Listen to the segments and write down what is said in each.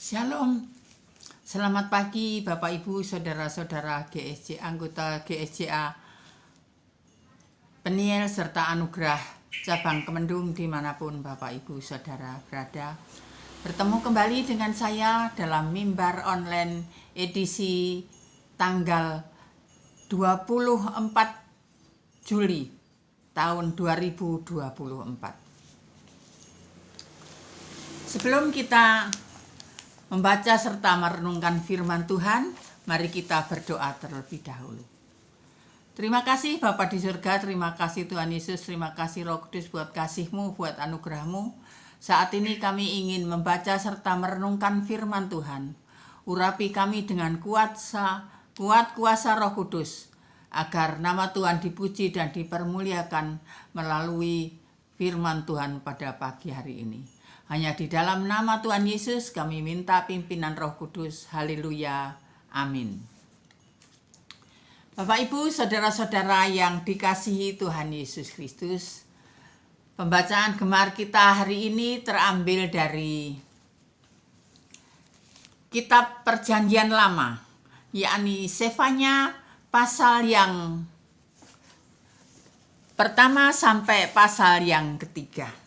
Shalom, selamat pagi Bapak Ibu, Saudara-saudara GSJ, anggota GSJA, Peniel serta Anugerah Cabang Kemendung dimanapun Bapak Ibu Saudara berada. Bertemu kembali dengan saya dalam mimbar online edisi tanggal 24 Juli tahun 2024. Sebelum kita membaca serta merenungkan firman Tuhan, mari kita berdoa terlebih dahulu. Terima kasih Bapa di surga, terima kasih Tuhan Yesus, terima kasih Roh Kudus buat kasih-Mu, buat anugerah-Mu. Saat ini kami ingin membaca serta merenungkan firman Tuhan. Urapi kami dengan kuat kuasa Roh Kudus, agar nama Tuhan dipuji dan dipermuliakan melalui firman Tuhan pada pagi hari ini. Hanya di dalam nama Tuhan Yesus kami minta pimpinan Roh Kudus. Haleluya. Amin. Bapak Ibu, saudara-saudara yang dikasihi Tuhan Yesus Kristus, pembacaan gemar kita hari ini terambil dari Kitab Perjanjian Lama, yakni Sefanya pasal yang pertama sampai pasal yang ketiga.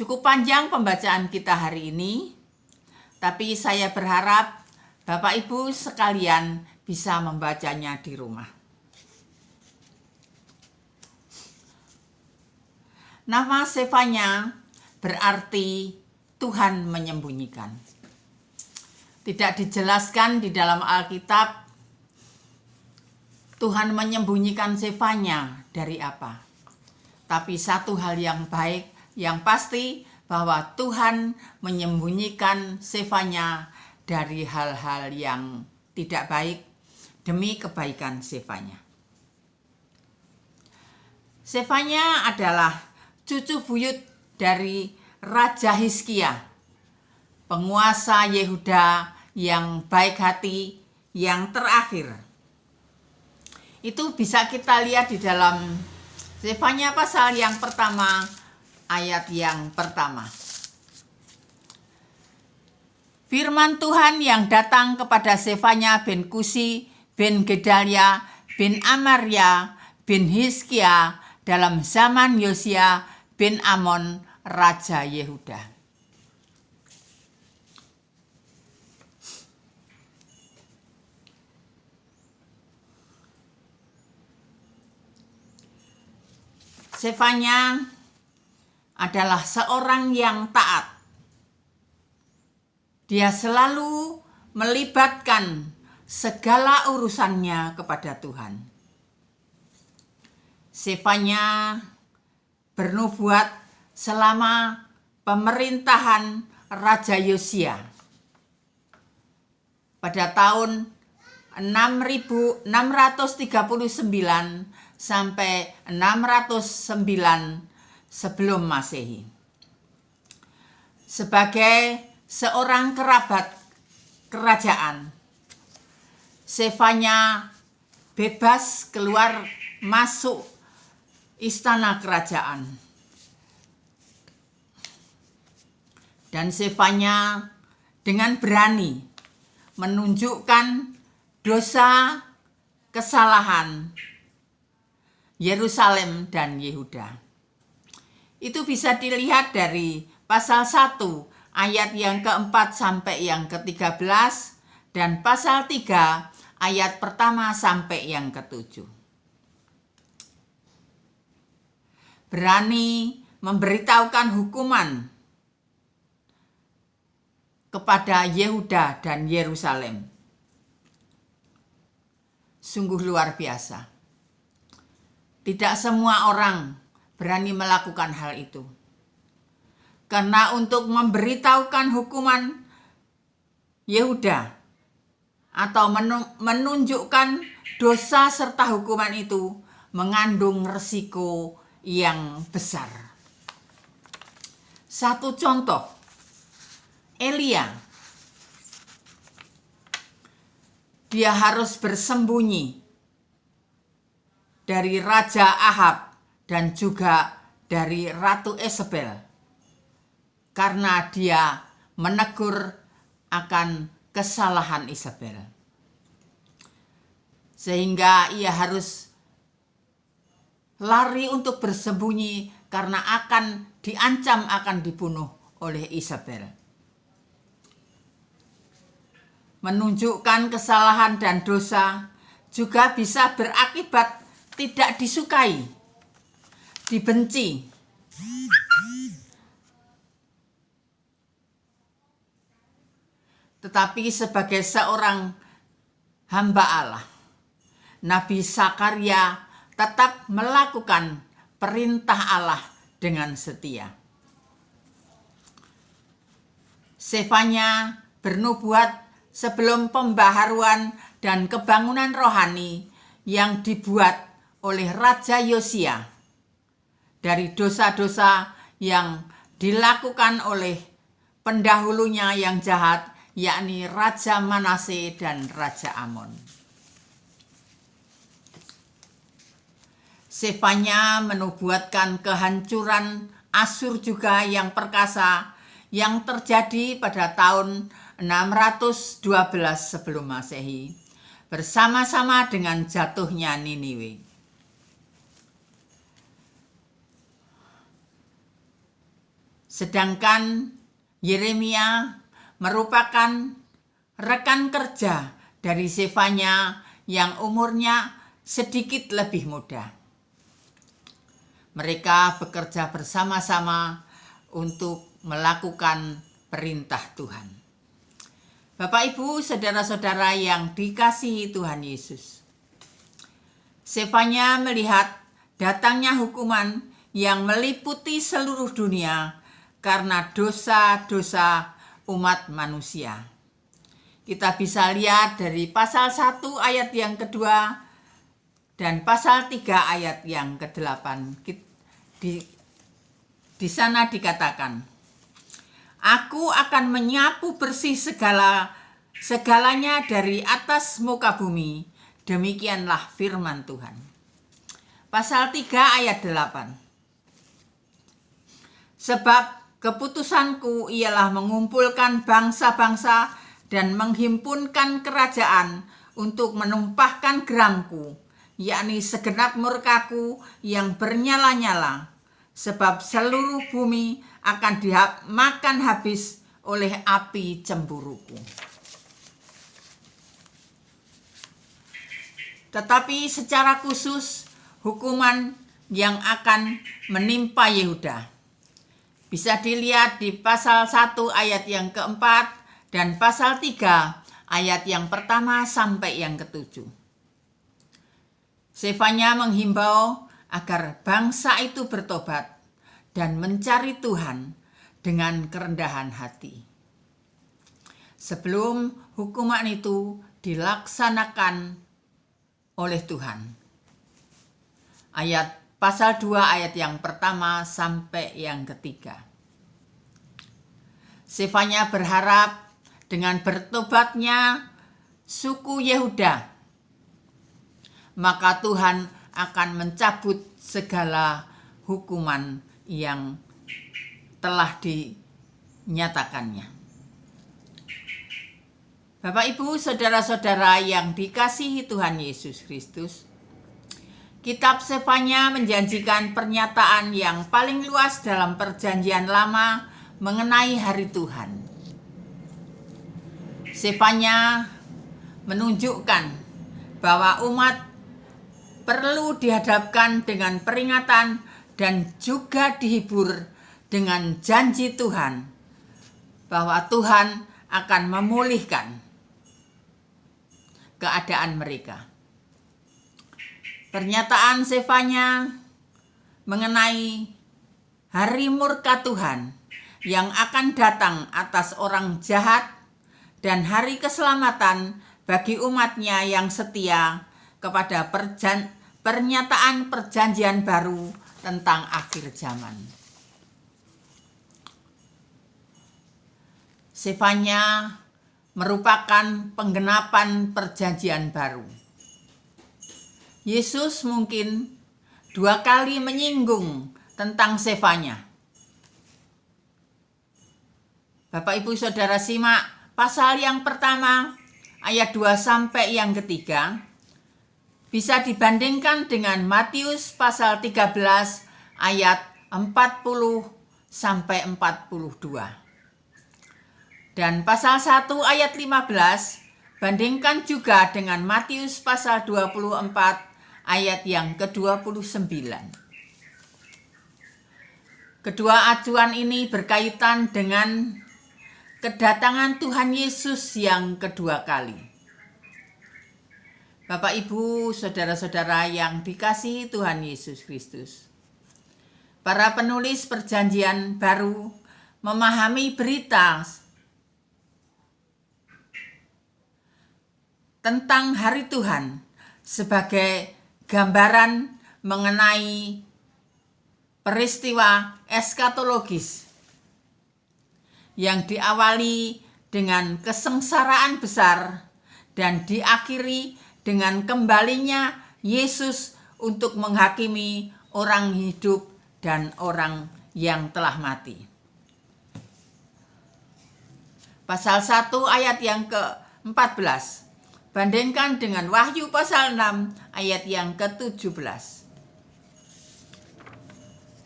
Cukup panjang pembacaan kita hari ini, tapi saya berharap Bapak Ibu sekalian bisa membacanya di rumah. Nama Sefanya berarti Tuhan menyembunyikan. Tidak dijelaskan di dalam Alkitab Tuhan menyembunyikan Sefanya dari apa. Tapi satu hal yang baik, yang pasti bahwa Tuhan menyembunyikan Sefanya dari hal-hal yang tidak baik demi kebaikan Sefanya. Sefanya adalah cucu buyut dari Raja Hizkia, penguasa Yehuda yang baik hati yang terakhir. Itu bisa kita lihat di dalam Sefanya pasal yang pertama, ayat yang pertama. Firman Tuhan yang datang kepada Sefanya bin Kusi bin Gedalia bin Amaria bin Hizkia dalam zaman Yosia bin Amon Raja Yehuda. Sefanya adalah seorang yang taat. Dia selalu melibatkan segala urusannya kepada Tuhan. Sefanya bernubuat selama pemerintahan Raja Yosia. Pada tahun 639 sampai 609 sebelum Masehi. Sebagai seorang kerabat kerajaan, Sefanya bebas keluar masuk istana kerajaan. Dan Sefanya dengan berani menunjukkan dosa kesalahan Yerusalem dan Yehuda. Itu bisa dilihat dari pasal 1 ayat yang keempat sampai yang ke-13 dan pasal 3 ayat pertama sampai yang ke-7. Berani memberitahukan hukuman kepada Yehuda dan Yerusalem. Sungguh luar biasa. Tidak semua orang berani melakukan hal itu. Karena untuk memberitahukan hukuman Yehuda atau menunjukkan dosa serta hukuman itu mengandung resiko yang besar. Satu contoh, Elia. Dia harus bersembunyi dari Raja Ahab dan juga dari Ratu Isabel karena dia menegur akan kesalahan Isabel. Sehingga ia harus lari untuk bersembunyi karena akan diancam akan dibunuh oleh Isabel. Menunjukkan kesalahan dan dosa juga bisa berakibat tidak disukai, dibenci. Tetapi sebagai seorang hamba Allah, Nabi Zakaria tetap melakukan perintah Allah dengan setia. Zefanya bernubuat sebelum pembaharuan dan kebangunan rohani yang dibuat oleh Raja Yosia dari dosa-dosa yang dilakukan oleh pendahulunya yang jahat, yakni Raja Manase dan Raja Amon. Zefanya menubuatkan kehancuran Asyur juga yang perkasa yang terjadi pada tahun 612 sebelum Masehi bersama-sama dengan jatuhnya Niniwe. Sedangkan Yeremia merupakan rekan kerja dari Zefanya yang umurnya sedikit lebih muda. Mereka bekerja bersama-sama untuk melakukan perintah Tuhan. Bapak, Ibu, saudara-saudara yang dikasihi Tuhan Yesus. Zefanya melihat datangnya hukuman yang meliputi seluruh dunia karena dosa-dosa umat manusia. Kita bisa lihat dari pasal 1 ayat yang kedua dan pasal 3 ayat yang ke-8. Di sana dikatakan, Aku akan menyapu bersih segalanya dari atas muka bumi. Demikianlah firman Tuhan. Pasal 3 ayat 8. Sebab keputusanku ialah mengumpulkan bangsa-bangsa dan menghimpunkan kerajaan untuk menumpahkan geramku, yakni segenap murkaku yang bernyala-nyala. Sebab seluruh bumi akan dimakan habis oleh api cemburuku. Tetapi secara khusus hukuman yang akan menimpa Yehuda bisa dilihat di pasal 1 ayat yang keempat dan pasal 3 ayat yang pertama sampai yang ke-7. Zefanya menghimbau agar bangsa itu bertobat dan mencari Tuhan dengan kerendahan hati. Sebelum hukuman itu dilaksanakan oleh Tuhan. Pasal 2 ayat yang pertama sampai yang ketiga. Zefanya berharap dengan bertobatnya suku Yehuda, maka Tuhan akan mencabut segala hukuman yang telah dinyatakannya. Bapak, Ibu, saudara-saudara yang dikasihi Tuhan Yesus Kristus, kitab Zefanya menjanjikan pernyataan yang paling luas dalam Perjanjian Lama mengenai hari Tuhan. Zefanya menunjukkan bahwa umat perlu dihadapkan dengan peringatan dan juga dihibur dengan janji Tuhan bahwa Tuhan akan memulihkan keadaan mereka. Pernyataan Zefanya mengenai hari murka Tuhan yang akan datang atas orang jahat dan hari keselamatan bagi umatnya yang setia kepada pernyataan perjanjian baru tentang akhir zaman. Zefanya merupakan penggenapan perjanjian baru. Yesus mungkin 2 kali menyinggung tentang Zefanya. Bapak Ibu Saudara simak pasal yang pertama ayat 2 sampai yang ketiga bisa dibandingkan dengan Matius pasal 13 ayat 40 sampai 42. Dan pasal 1 ayat 15 bandingkan juga dengan Matius pasal 24 ayat yang ke-29. Kedua acuan ini berkaitan dengan kedatangan Tuhan Yesus yang kedua kali. Bapak, Ibu, saudara-saudara yang dikasihi Tuhan Yesus Kristus. Para penulis Perjanjian Baru memahami berita tentang hari Tuhan sebagai gambaran mengenai peristiwa eskatologis yang diawali dengan kesengsaraan besar dan diakhiri dengan kembalinya Yesus untuk menghakimi orang hidup dan orang yang telah mati. Pasal 1 ayat yang ke-14 bandingkan dengan Wahyu pasal 6 ayat yang ke-17.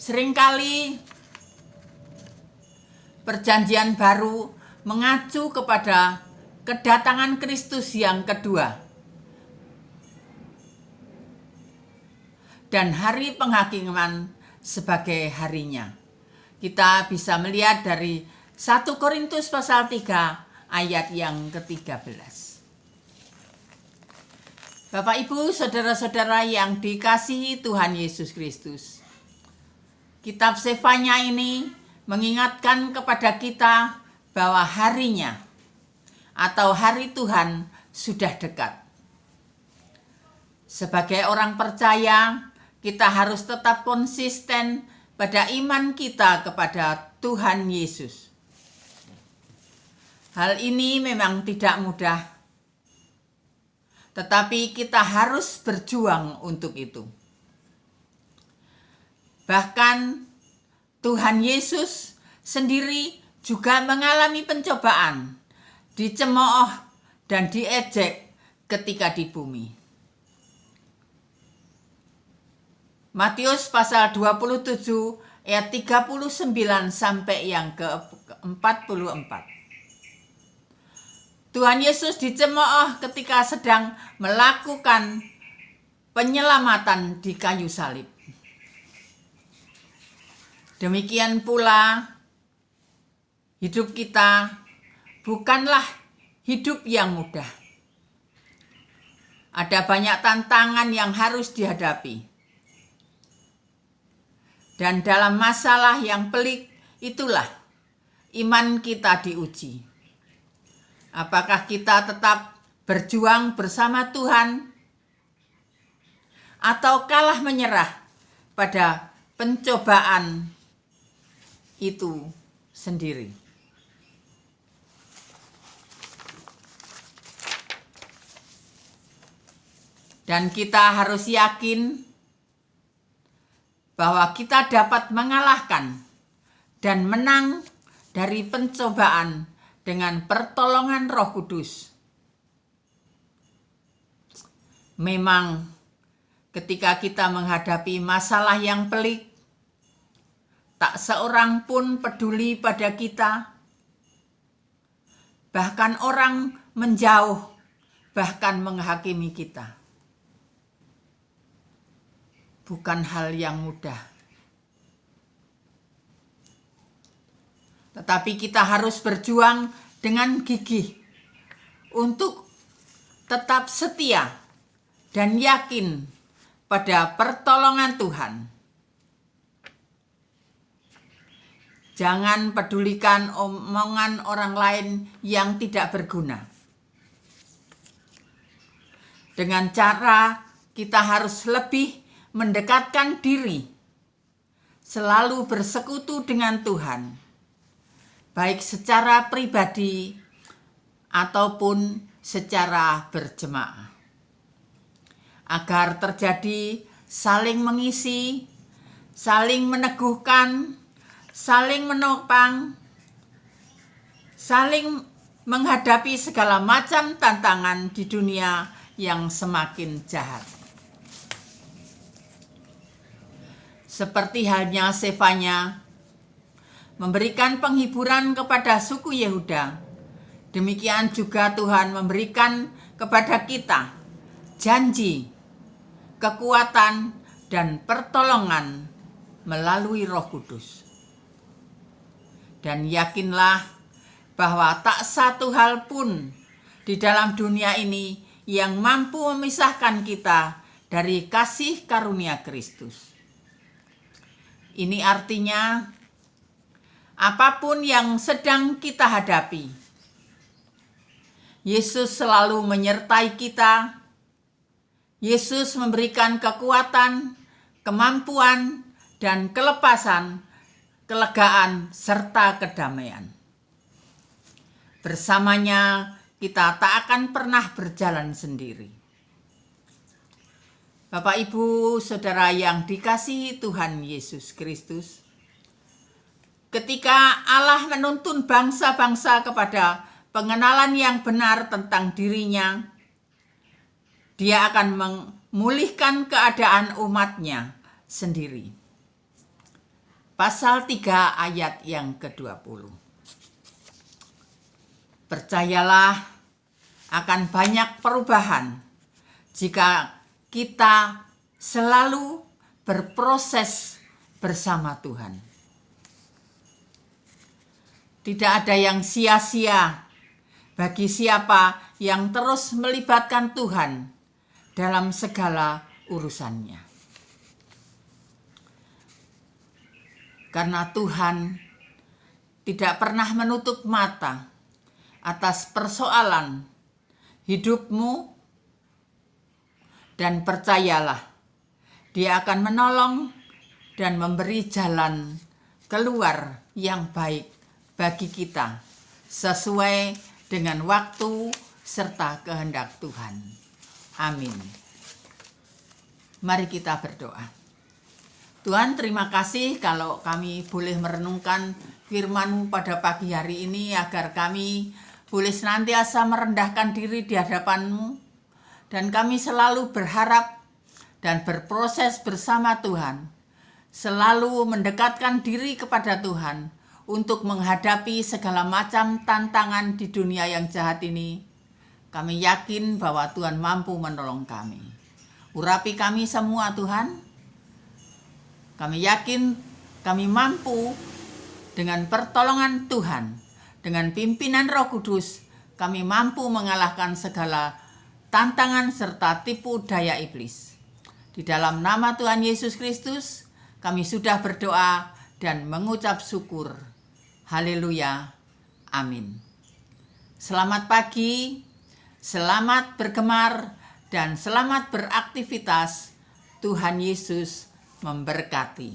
Seringkali Perjanjian Baru mengacu kepada kedatangan Kristus yang kedua dan hari penghakiman sebagai harinya. Kita bisa melihat dari 1 Korintus pasal 3 ayat yang ke-13. Bapak, Ibu, saudara-saudara yang dikasihi Tuhan Yesus Kristus. Kitab Sefanya ini mengingatkan kepada kita bahwa harinya atau hari Tuhan sudah dekat. Sebagai orang percaya, kita harus tetap konsisten pada iman kita kepada Tuhan Yesus. Hal ini memang tidak mudah, tetapi kita harus berjuang untuk itu. Bahkan Tuhan Yesus sendiri juga mengalami pencobaan, dicemooh dan diejek ketika di bumi. Matius pasal 27 ayat 39 sampai yang ke-44. Tuhan Yesus dicemooh ketika sedang melakukan penyelamatan di kayu salib. Demikian pula hidup kita bukanlah hidup yang mudah. Ada banyak tantangan yang harus dihadapi. Dan dalam masalah yang pelik itulah iman kita diuji. Apakah kita tetap berjuang bersama Tuhan atau kalah menyerah pada pencobaan itu sendiri. Dan kita harus yakin bahwa kita dapat mengalahkan dan menang dari pencobaan dengan pertolongan Roh Kudus. Memang ketika kita menghadapi masalah yang pelik, tak seorang pun peduli pada kita. Bahkan orang menjauh, bahkan menghakimi kita. Bukan hal yang mudah. Tetapi kita harus berjuang dengan gigih untuk tetap setia dan yakin pada pertolongan Tuhan. Jangan pedulikan omongan orang lain yang tidak berguna. Dengan cara kita harus lebih mendekatkan diri, selalu bersekutu dengan Tuhan, baik secara pribadi ataupun secara berjemaah. Agar terjadi saling mengisi, saling meneguhkan, saling menopang, saling menghadapi segala macam tantangan di dunia yang semakin jahat. Seperti halnya Sefanya memberikan penghiburan kepada suku Yehuda, demikian juga Tuhan memberikan kepada kita janji, kekuatan, dan pertolongan melalui Roh Kudus. Dan yakinlah bahwa tak satu hal pun di dalam dunia ini yang mampu memisahkan kita dari kasih karunia Kristus. Ini artinya apapun yang sedang kita hadapi, Yesus selalu menyertai kita. Yesus memberikan kekuatan, kemampuan, dan kelepasan, kelegaan, serta kedamaian. Bersamanya kita tak akan pernah berjalan sendiri. Bapak, Ibu, Saudara yang dikasihi Tuhan Yesus Kristus, ketika Allah menuntun bangsa-bangsa kepada pengenalan yang benar tentang dirinya, Dia akan memulihkan keadaan umatnya sendiri. Pasal 3 ayat yang ke-20. Percayalah akan banyak perubahan jika kita selalu berproses bersama Tuhan. Tidak ada yang sia-sia bagi siapa yang terus melibatkan Tuhan dalam segala urusannya. Karena Tuhan tidak pernah menutup mata atas persoalan hidupmu, dan percayalah, Dia akan menolong dan memberi jalan keluar yang baik bagi kita sesuai dengan waktu serta kehendak Tuhan. Amin. Mari kita berdoa. Tuhan, terima kasih kalau kami boleh merenungkan firman-Mu pada pagi hari ini, agar kami boleh senantiasa merendahkan diri di hadapan-Mu, dan kami selalu berharap dan berproses bersama Tuhan, selalu mendekatkan diri kepada Tuhan untuk menghadapi segala macam tantangan di dunia yang jahat ini. Kami yakin bahwa Tuhan mampu menolong kami. Urapi kami semua, Tuhan. Kami yakin kami mampu dengan pertolongan Tuhan, dengan pimpinan Roh Kudus, kami mampu mengalahkan segala tantangan serta tipu daya iblis. Di dalam nama Tuhan Yesus Kristus, kami sudah berdoa dan mengucap syukur. Haleluya. Amin. Selamat pagi, selamat bergemar, dan selamat beraktivitas. Tuhan Yesus memberkati.